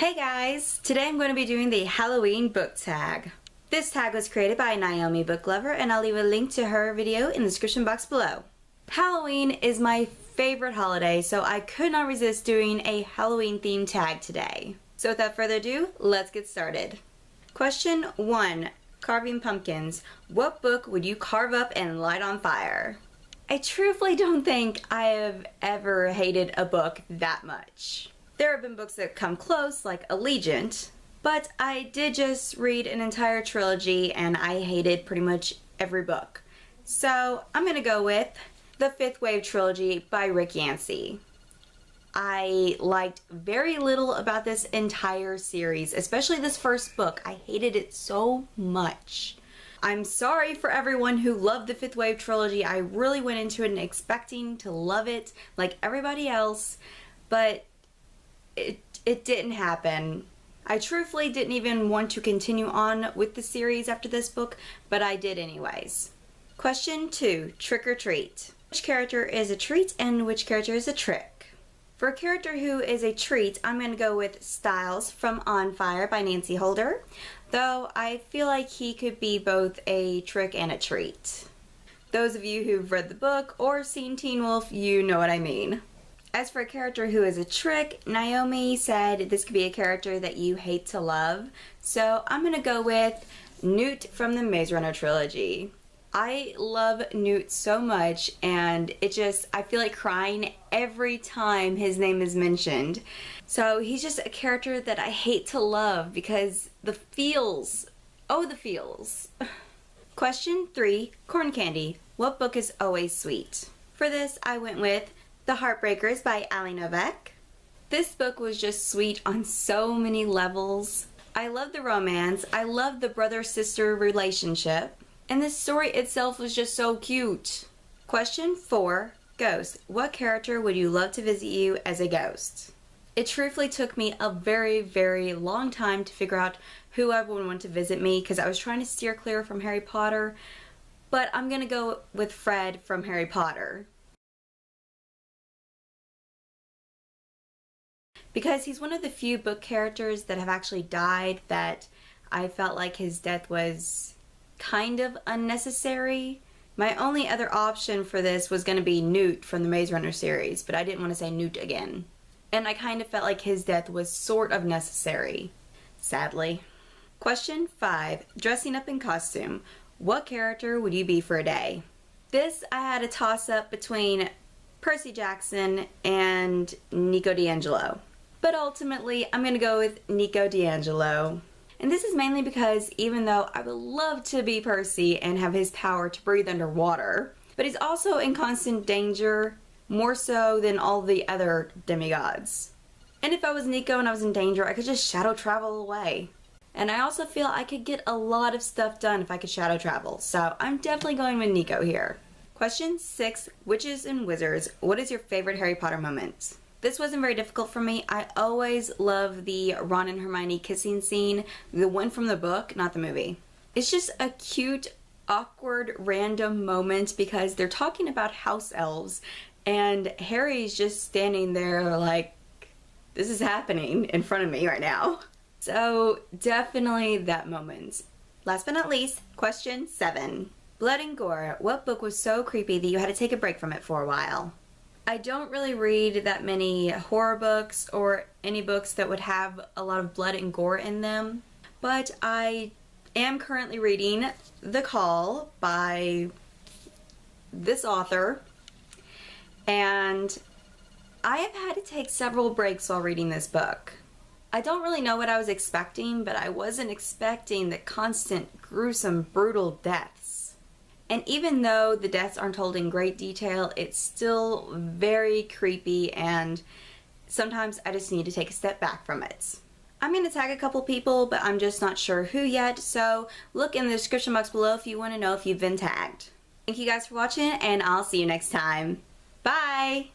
Hey guys! Today I'm going to be doing the Halloween book tag. This tag was created by Naomi Book Lover, and I'll leave a link to her video in the description box below. Halloween is my favorite holiday, so I could not resist doing a Halloween themed tag today. So without further ado, let's get started. Question 1. Carving pumpkins. What book would you carve up and light on fire? I truthfully don't think I have ever hated a book that much. There have been books that come close, like Allegiant, but I did just read an entire trilogy and I hated pretty much every book. So I'm gonna go with The Fifth Wave Trilogy by Rick Yancey. I liked very little about this entire series, especially this first book. I hated it so much. I'm sorry for everyone who loved the Fifth Wave Trilogy. I really went into it expecting to love it like everybody else, but it didn't happen. I truthfully didn't even want to continue on with the series after this book, but I did anyways. Question 2. Trick or treat. Which character is a treat and which character is a trick? For a character who is a treat, I'm going to go with Styles from On Fire by Nancy Holder, though I feel like he could be both a trick and a treat. Those of you who've read the book or seen Teen Wolf, you know what I mean. As for a character who is a trick, Naomi said this could be a character that you hate to love, so I'm going to go with Newt from the Maze Runner trilogy. I love Newt so much, and I feel like crying every time his name is mentioned. So he's just a character that I hate to love because the feels. Oh, the feels. Question 3. Corn candy. What book is always sweet? For this, I went with The Heartbreakers by Ali Novak. This book was just sweet on so many levels. I love the romance, I love the brother-sister relationship, and the story itself was just so cute. Question 4. Ghost. What character would you love to visit you as a ghost? It truthfully took me a very, very long time to figure out who I would want to visit me because I was trying to steer clear from Harry Potter, but I'm gonna go with Fred from Harry Potter. Because he's one of the few book characters that have actually died that I felt like his death was kind of unnecessary. My only other option for this was going to be Newt from the Maze Runner series, but I didn't want to say Newt again. And I kind of felt like his death was sort of necessary, sadly. Question 5. Dressing up in costume. What character would you be for a day? This I had a toss-up between Percy Jackson and Nico D'Angelo. But ultimately, I'm going to go with Nico D'Angelo. And this is mainly because even though I would love to be Percy and have his power to breathe underwater, but he's also in constant danger, more so than all the other demigods. And if I was Nico and I was in danger, I could just shadow travel away. And I also feel I could get a lot of stuff done if I could shadow travel, so I'm definitely going with Nico here. Question 6. Witches and Wizards. What is your favorite Harry Potter moment? This wasn't very difficult for me. I always love the Ron and Hermione kissing scene, the one from the book, not the movie. It's just a cute, awkward, random moment because they're talking about house elves and Harry's just standing there like, this is happening in front of me right now. So definitely that moment. Last but not least, question 7. Blood and Gore. What book was so creepy that you had to take a break from it for a while? I don't really read that many horror books or any books that would have a lot of blood and gore in them, but I am currently reading The Call by this author, and I have had to take several breaks while reading this book. I don't really know what I was expecting, but I wasn't expecting the constant, gruesome, brutal deaths. And even though the deaths aren't told in great detail, it's still very creepy, and sometimes I just need to take a step back from it. I'm going to tag a couple people, but I'm just not sure who yet, so look in the description box below if you want to know if you've been tagged. Thank you guys for watching, and I'll see you next time. Bye!